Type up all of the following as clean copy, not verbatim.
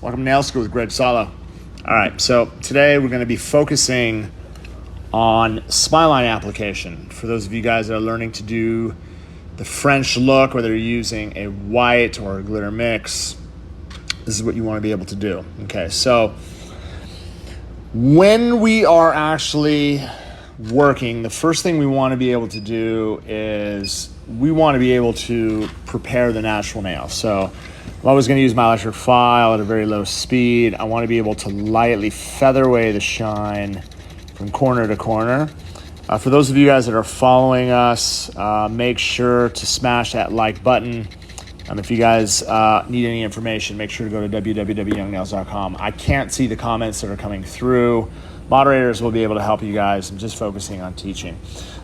Welcome to Nail School with Greg Salo. All right, so today we're going to be focusing on smile line application. For those of you guys that are learning to do the French look, whether you're using a white or a glitter mix, this is what you want to be able to do. Okay, so when we are actually working, the first thing we want to be able to do is we want to be able to prepare the natural nail. So I'm always going to use my electric file at a very low speed. I want to be able to lightly feather away the shine from corner to corner. For those of you guys that are following us, make sure to smash that like button. If you guys need any information, make sure to go to www.youngnails.com. I can't see the comments that are coming through. Moderators will be able to help you guys. I'm just focusing on teaching.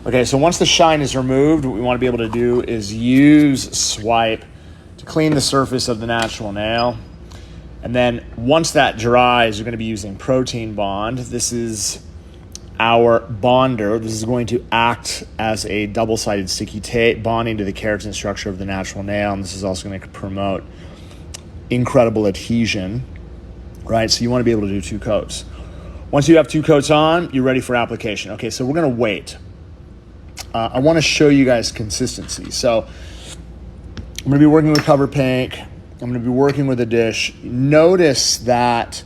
Okay, so once the shine is removed, what we want to be able to do is use swipe to clean the surface of the natural nail. And then once that dries, you're going to be using protein bond. This is our bonder. This is going to act as a double-sided sticky tape bonding to the keratin structure of the natural nail, and this is also going to promote incredible adhesion, right? So you want to be able to do 2 coats. Once you have 2 coats on, you're ready for application. Okay, so we're going to wait. I want to show you guys consistency. So I'm going to be working with cover pink. I'm going to be working with a dish. Notice that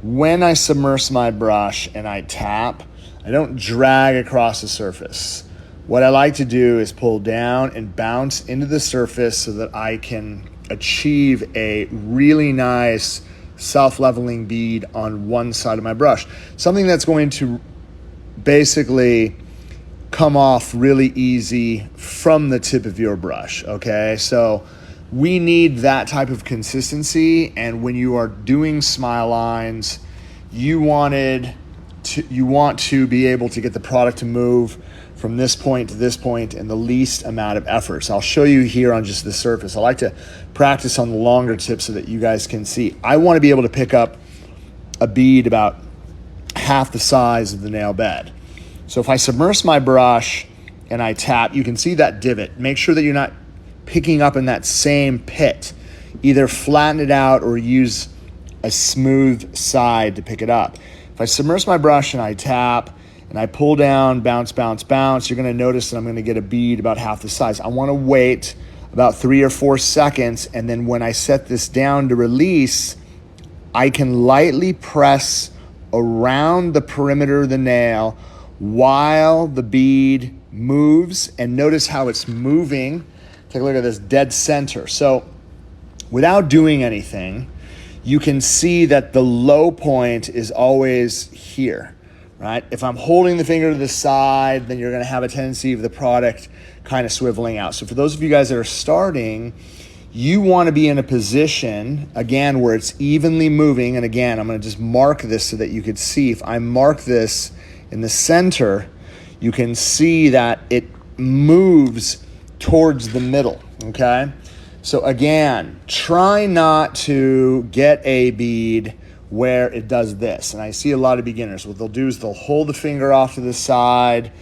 when I submerge my brush and I tap, I don't drag across the surface. What I like to do is pull down and bounce into the surface so that I can achieve a really nice self-leveling bead on one side of my brush. Something that's going to basically come off really easy from the tip of your brush, okay? So we need that type of consistency, and when you are doing smile lines, you want to be able to get the product to move from this point to this point in the least amount of effort. So I'll show you here on just the surface. I like to practice on the longer tip so that you guys can see. I want to be able to pick up a bead about half the size of the nail bed. So if I submerge my brush and I tap, you can see that divot. Make sure that you're not picking up in that same pit. Either flatten it out or use a smooth side to pick it up. If I submerge my brush and I tap and I pull down, bounce, bounce, bounce, you're going to notice that I'm going to get a bead about half the size. I want to wait about 3 or 4 seconds, and then when I set this down to release, I can lightly press around the perimeter of the nail while the bead moves, and notice how it's moving. Take a look at this dead center. So without doing anything, you can see that the low point is always here, right? If I'm holding the finger to the side, then you're going to have a tendency of the product kind of swiveling out. So for those of you guys that are starting, you want to be in a position, again, where it's evenly moving. And again, I'm going to just mark this so that you could see. If I mark this in the center, you can see that it moves towards the middle, okay? So again, try not to get a bead where it does this. And I see a lot of beginners, what they'll do is they'll hold the finger off to the side,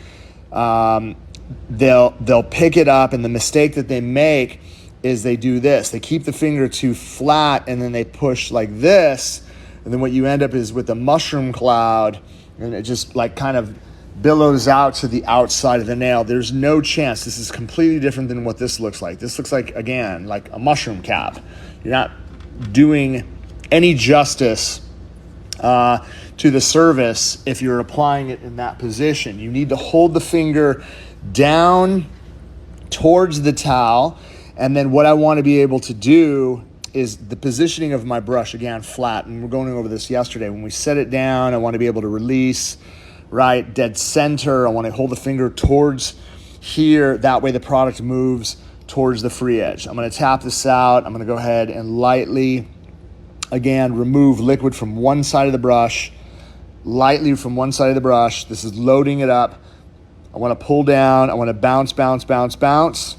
they'll pick it up, and the mistake that they make is they do this. They keep the finger too flat, and then they push like this, and then what you end up is with a mushroom cloud, and it just like kind of billows out to the outside of the nail. There's no chance. This is completely different than what this looks like. This looks like, again, like a mushroom cap. You're not doing any justice to the service if you're applying it in that position. You need to hold the finger down towards the towel, and then what I want to be able to do is the positioning of my brush, again, flat, and we're going over this yesterday. When we set it down, I want to be able to release, right, dead center. I want to hold the finger towards here. That way the product moves towards the free edge. I'm going to tap this out. I'm going to go ahead and lightly, again, remove liquid from one side of the brush, lightly from one side of the brush. This is loading it up. I want to pull down. I want to bounce, bounce, bounce, bounce.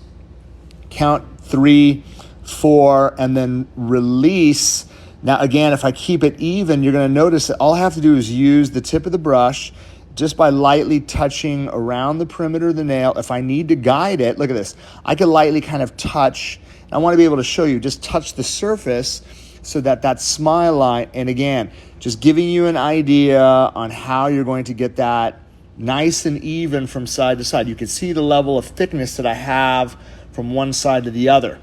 Count 3, 4, and then release. Now, again, if I keep it even, you're going to notice that all I have to do is use the tip of the brush just by lightly touching around the perimeter of the nail. If I need to guide it, look at this. I can lightly kind of touch. I want to be able to show you, just touch the surface so that that smile line, and again, just giving you an idea on how you're going to get that nice and even from side to side. You can see the level of thickness that I have from one side to the other.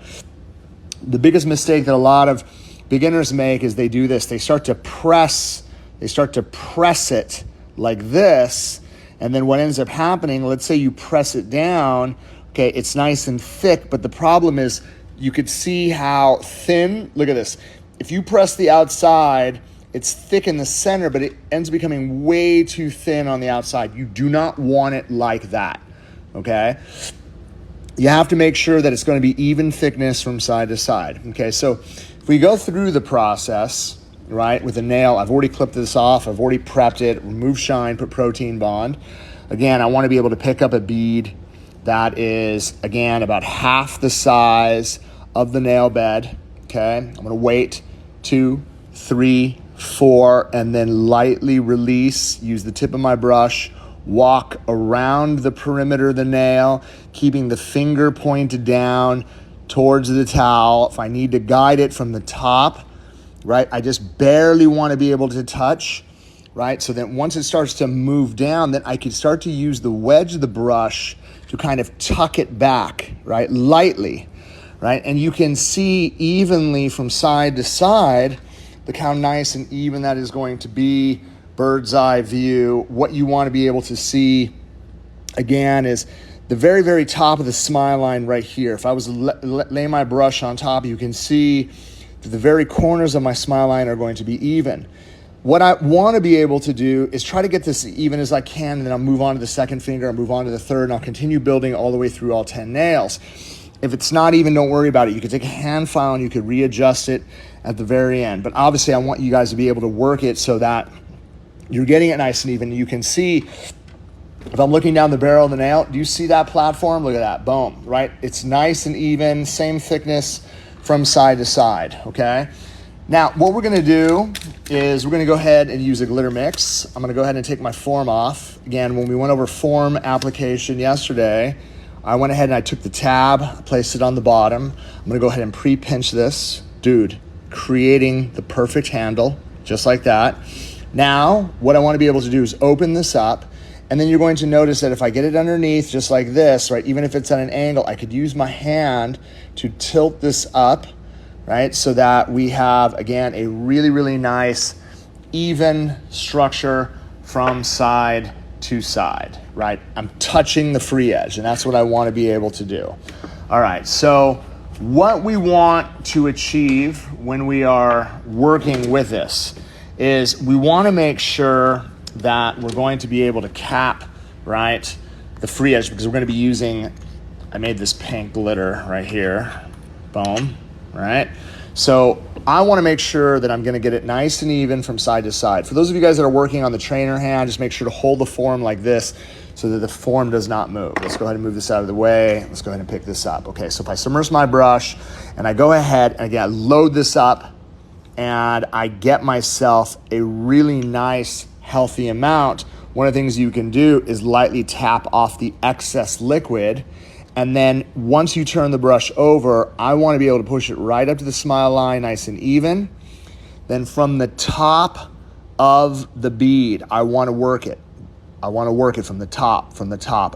The biggest mistake that a lot of beginners make is they do this. They start to press it like this, and then what ends up happening, let's say you press it down, okay, it's nice and thick, but the problem is you could see how thin, look at this. If you press the outside, it's thick in the center, but it ends up becoming way too thin on the outside. You do not want it like that, okay? You have to make sure that it's going to be even thickness from side to side, okay? So if we go through the process, right, with a nail, I've already clipped this off, I've already prepped it, removed shine, put protein bond. Again, I want to be able to pick up a bead that is, again, about half the size of the nail bed, okay? I'm going to wait 2, 3, 4, and then lightly release, use the tip of my brush, walk around the perimeter of the nail, keeping the finger pointed down towards the towel. If I need to guide it from the top, right, I just barely want to be able to touch, right? So then once it starts to move down, then I can start to use the wedge of the brush to kind of tuck it back, right, lightly, right? And you can see evenly from side to side, look how nice and even that is going to be, bird's eye view. What you want to be able to see, again, is the very, very top of the smile line right here. If I was to lay my brush on top, you can see that the very corners of my smile line are going to be even. What I want to be able to do is try to get this even as I can, and then I'll move on to the second finger, I'll move on to the third, and I'll continue building all the way through all 10 nails. If it's not even, don't worry about it. You could take a hand file and you could readjust it at the very end. But obviously I want you guys to be able to work it so that you're getting it nice and even. You can see, if I'm looking down the barrel of the nail, do you see that platform? Look at that, boom, right? It's nice and even, same thickness from side to side, okay? Now, what we're gonna do is we're gonna go ahead and use a glitter mix. I'm gonna go ahead and take my form off. Again, when we went over form application yesterday, I went ahead and I took the tab, placed it on the bottom. I'm gonna go ahead and pre-pinch this. Dude, creating the perfect handle, just like that. Now, what I wanna be able to do is open this up, and then you're going to notice that if I get it underneath, just like this, right, even if it's at an angle, I could use my hand to tilt this up, right, so that we have, again, a really, really nice, even structure from side to side, right? I'm touching the free edge, and that's what I want to be able to do. All right, so what we want to achieve when we are working with this is we want to make sure that we're going to be able to cap, right, the free edge, because we're going to be using, I made this pink glitter right here, boom, right? So I want to make sure that I'm going to get it nice and even from side to side. For those of you guys that are working on the trainer hand, just make sure to hold the form like this so that the form does not move. Let's go ahead and move this out of the way. Let's go ahead and pick this up. Okay, so if I submerge my brush and I go ahead and again load this up and I get myself a really nice healthy amount, one of the things you can do is lightly tap off the excess liquid. And then once you turn the brush over, I want to be able to push it right up to the smile line, nice and even. Then from the top of the bead, I want to work it. I want to work it from the top,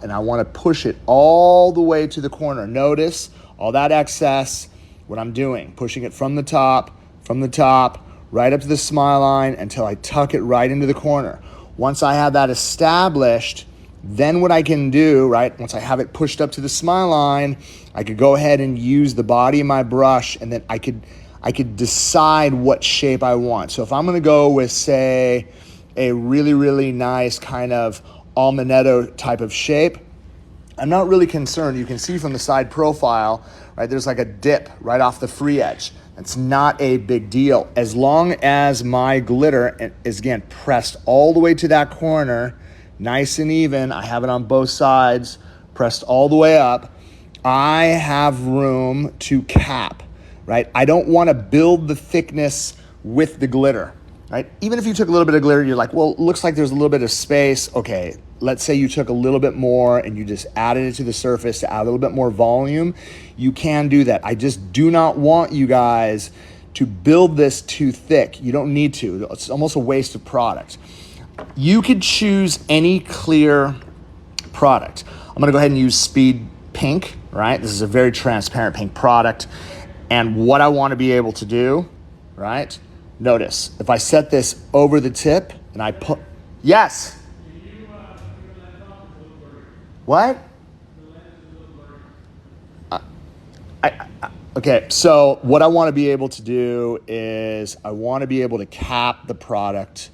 and I want to push it all the way to the corner. Notice all that excess, what I'm doing, pushing it from the top, right up to the smile line until I tuck it right into the corner. Once I have that established, then what I can do, right, once I have it pushed up to the smile line, I could go ahead and use the body of my brush, and then I could decide what shape I want. So if I'm gonna go with, say, a really, really nice kind of almanetto type of shape, I'm not really concerned. You can see from the side profile, right, there's like a dip right off the free edge. It's not a big deal. As long as my glitter is, again, pressed all the way to that corner, nice and even, I have it on both sides, pressed all the way up, I have room to cap, right? I don't want to build the thickness with the glitter, right? Even if you took a little bit of glitter, you're like, well, it looks like there's a little bit of space. Okay, let's say you took a little bit more and you just added it to the surface to add a little bit more volume. You can do that. I just do not want you guys to build this too thick. You don't need to. It's almost a waste of product. You could choose any clear product. I'm gonna go ahead and use Speed Pink, right? This is a very transparent pink product. And what I wanna be able to do, right? Notice, if I set this over the tip and I put, yes. What? Okay, so what I want to be able to do is I want to be able to cap the product,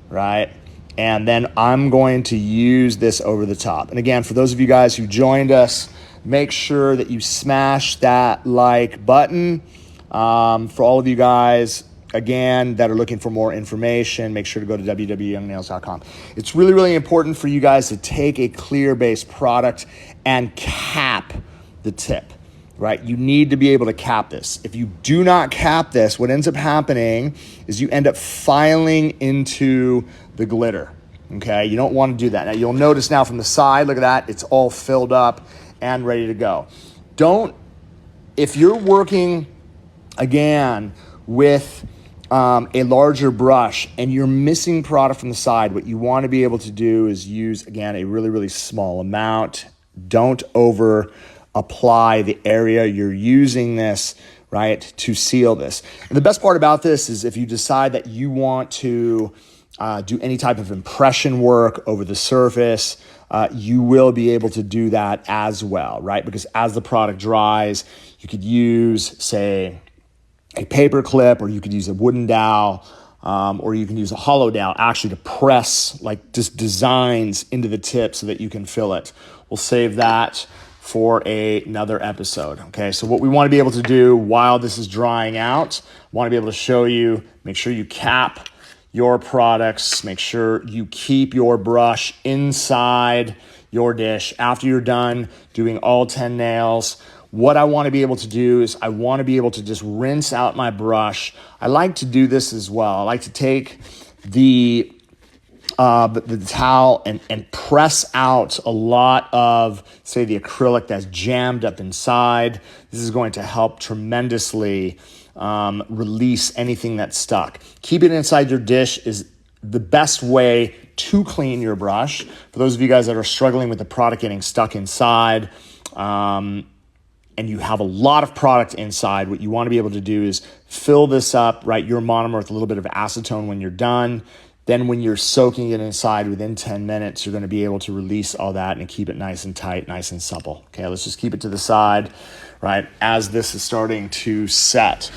right? And then I'm going to use this over the top. And again, for those of you guys who joined us, make sure that you smash that like button. For all of you guys, again, that are looking for more information, make sure to go to www.youngnails.com. It's really, really important for you guys to take a clear base product and cap the tip, right? You need to be able to cap this. If you do not cap this, what ends up happening is you end up filing into the glitter, okay? You don't want to do that. Now, you'll notice now from the side, look at that, it's all filled up and ready to go. If you're working, again, with a larger brush and you're missing product from the side, what you want to be able to do is use, again, a really, really small amount. Don't over apply the area you're using this, right, to seal this. And the best part about this is if you decide that you want to do any type of impression work over the surface, you will be able to do that as well, right? Because as the product dries, you could use, say, a paper clip, or you could use a wooden dowel, or you can use a hollow dowel actually to press like just designs into the tip so that you can fill it. We'll save that for another episode. Okay, so what we want to be able to do while this is drying out, I want to be able to show you, make sure you cap your products, make sure you keep your brush inside your dish after you're done doing all 10 nails. What I want to be able to do is I want to be able to just rinse out my brush. I like to do this as well. I like to take the towel and press out a lot of, say, the acrylic that's jammed up inside. This is going to help tremendously release anything that's stuck. Keep it inside your dish is the best way to clean your brush. For those of you guys that are struggling with the product getting stuck inside, and you have a lot of product inside, what you want to be able to do is fill this up, right, your monomer with a little bit of acetone when you're done. Then when you're soaking it inside within 10 minutes, you're going to be able to release all that and keep it nice and tight, nice and supple. Okay, let's just keep it to the side, right, as this is starting to set.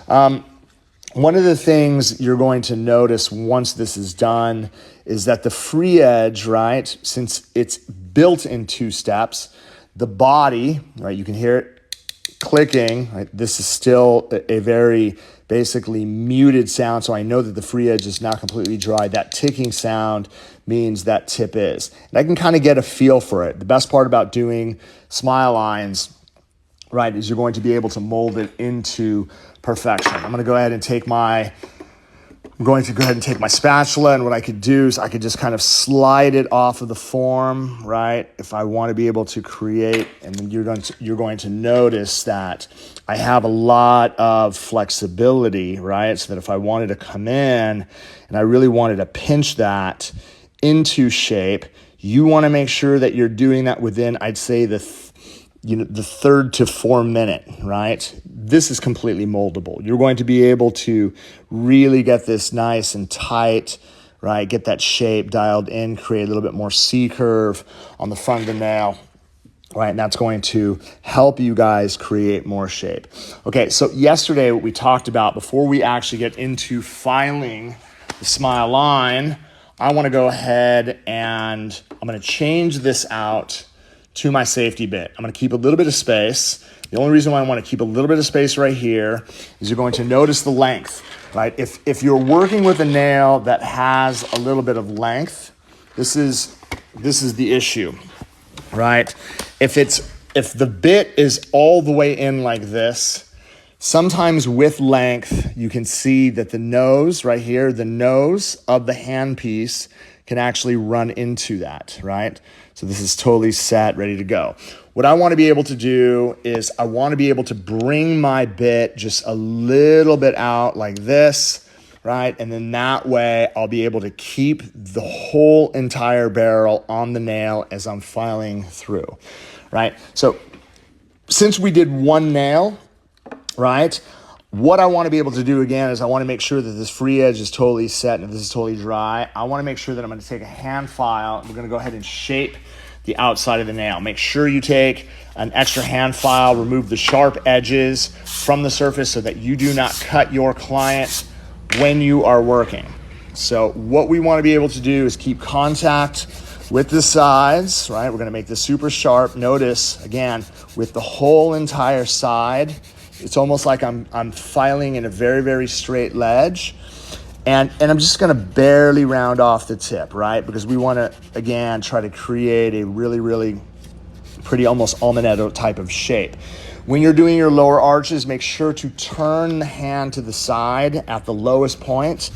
One of the things you're going to notice once this is done is that the free edge, right, since it's built in 2 steps, the body, right, you can hear it clicking, right? This is still a very basically muted sound, so I know that the free edge is not completely dry. That ticking sound means that tip is. And I can kind of get a feel for it. The best part about doing smile lines, right, is you're going to be able to mold it into perfection. I'm going to go ahead and take my spatula, and what I could do is I could just kind of slide it off of the form, right? If I want to be able to create, and then you're going to notice that I have a lot of flexibility, right? So that if I wanted to come in and I really wanted to pinch that into shape, you want to make sure that you're doing that within, I'd say, the 3rd to 4 minute, right? This is completely moldable. You're going to be able to really get this nice and tight, right? Get that shape dialed in, create a little bit more C-curve on the front of the nail, right? And that's going to help you guys create more shape. Okay, so yesterday what we talked about, before we actually get into filing the smile line, I want to go ahead and I'm going to change this out to my safety bit. I'm going to keep a little bit of space. The only reason why I want to keep a little bit of space right here is you're going to notice the length, right? If you're working with a nail that has a little bit of length, this is the issue, right? If the bit is all the way in like this, sometimes with length, you can see that the nose right here, the nose of the handpiece can actually run into that, right? So this is totally set, ready to go. what I want to be able to do is I want to be able to bring my bit just a little bit out like this, right? And then that way I'll be able to keep the whole entire barrel on the nail as I'm filing through, right? So since we did one nail, right, what I want to be able to do again is I want to make sure that this free edge is totally set, and if this is totally dry, I want to make sure that I'm going to take a hand file. We're going to go ahead and shape the outside of the nail. Make sure you take an extra hand file, remove the sharp edges from the surface so that you do not cut your client when you are working. So what we want to be able to do is keep contact with the sides, right? We're going to make this super sharp. Notice, again, with the whole entire side, it's almost like I'm filing in a very, very straight ledge. And I'm just going to barely round off the tip, right? Because we want to, again, try to create a really, really pretty almost almanetto type of shape. When you're doing your lower arches, make sure to turn the hand to the side at the lowest point.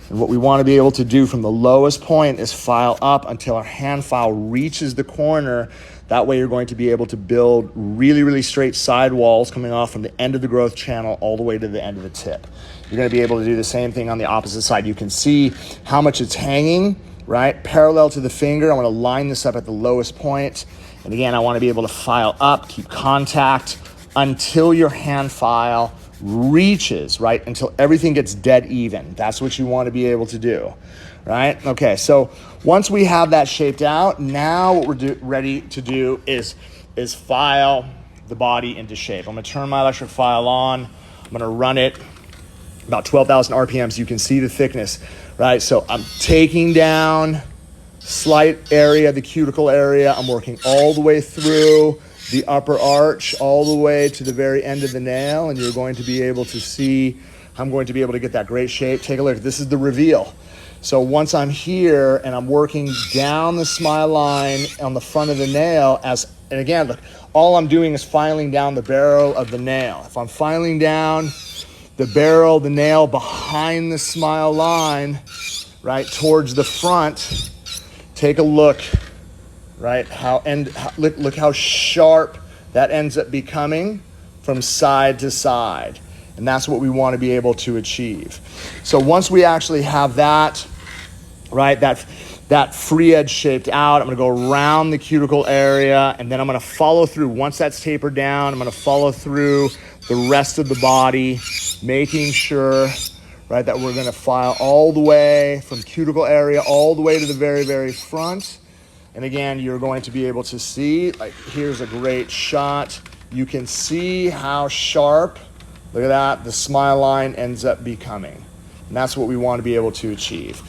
And what we want to be able to do from the lowest point is file up until our hand file reaches the corner. That way you're going to be able to build really, really straight side walls coming off from the end of the growth channel all the way to the end of the tip. You're going to be able to do the same thing on the opposite side. You can see how much it's hanging, right? Parallel to the finger. I want to line this up at the lowest point. And again, I want to be able to file up, keep contact until your hand file reaches, right? Until everything gets dead even. That's what you want to be able to do, right? Okay, so once we have that shaped out, now what we're ready to do is file the body into shape. I'm going to turn my electric file on. I'm going to run it about 12,000 RPMs. You can see the thickness, right? So I'm taking down slight area, the cuticle area. I'm working all the way through the upper arch, all the way to the very end of the nail, and you're going to be able to see, I'm going to be able to get that great shape. Take a look, this is the reveal. So once I'm here and I'm working down the smile line on the front of the nail, and again, look, all I'm doing is filing down the barrel of the nail. If I'm filing down the barrel, the nail behind the smile line, right, towards the front, take a look, right, look how sharp that ends up becoming from side to side. And that's what we want to be able to achieve. So once we actually have that, right, that free edge shaped out, I'm going to go around the cuticle area, and then I'm going to follow through. Once that's tapered down, I'm going to follow through the rest of the body, making sure, right, that we're going to file all the way from cuticle area all the way to the very, very front. And again, you're going to be able to see, like, here's a great shot. You can see how sharp, look at that, the smile line ends up becoming. And that's what we want to be able to achieve,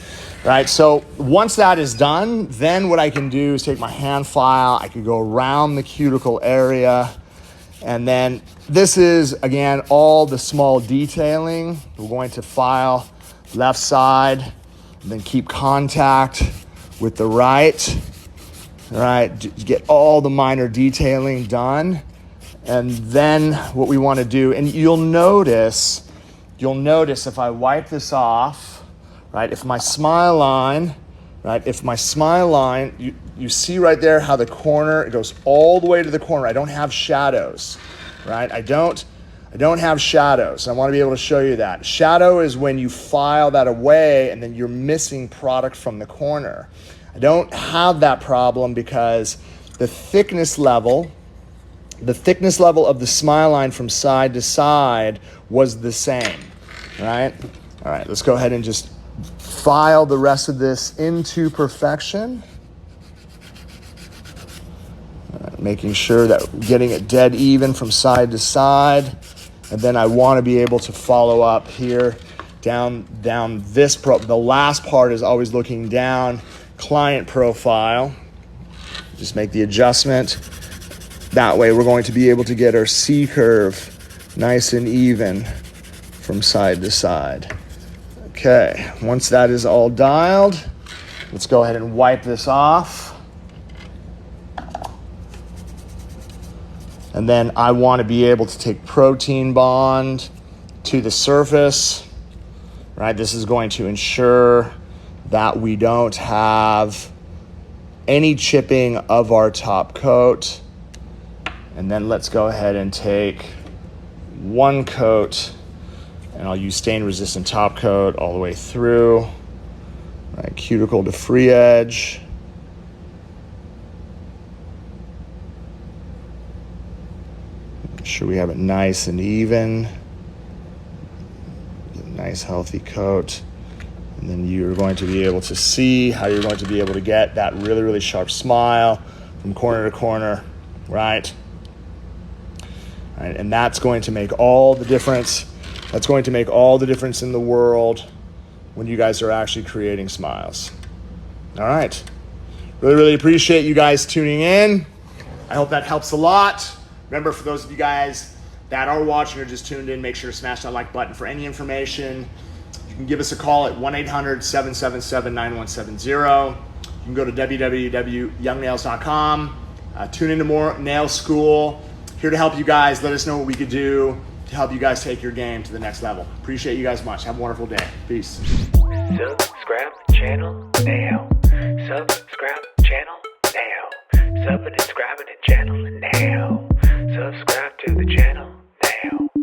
right? So once that is done, then what I can do is take my hand file, I can go around the cuticle area, and then this is, again, all the small detailing. We're going to file left side, and then keep contact with the right, right? Get all the minor detailing done. And then what we want to do, and you'll notice if I wipe this off, right, if my smile line, you see right there how the corner, it goes all the way to the corner. I don't have shadows, right? I don't have shadows. I want to be able to show you that. Shadow is when you file that away and then you're missing product from the corner. I don't have that problem because the thickness level of the smile line from side to side was the same, right? All right, let's go ahead and just file the rest of this into perfection. Making sure that we're getting it dead even from side to side. And then I want to be able to follow up here down this the last part is always looking down, client profile. Just make the adjustment. That way we're going to be able to get our C curve nice and even from side to side. Okay, once that is all dialed, let's go ahead and wipe this off. And then I want to be able to take protein bond to the surface, right? This is going to ensure that we don't have any chipping of our top coat. And then let's go ahead and take one coat, and I'll use stain resistant top coat all the way through. Right, cuticle to free edge. Make sure we have it nice and even. Get a nice healthy coat. And then you're going to be able to see how you're going to be able to get that really, really sharp smile from corner to corner, right? All right, and that's going to make all the difference. That's going to make all the difference in the world when you guys are actually creating smiles. All right. Really, really appreciate you guys tuning in. I hope that helps a lot. Remember, for those of you guys that are watching or just tuned in, make sure to smash that like button. For any information, you can give us a call at 1-800-777-9170. You can go to www.youngnails.com. Tune into more nail school. Here to help you guys. Let us know what we could do to help you guys take your game to the next level. Appreciate you guys much. Have a wonderful day. Peace. Subscribe the channel now. Subscribe the channel now. Subscribe to the channel now. Subscribe to the channel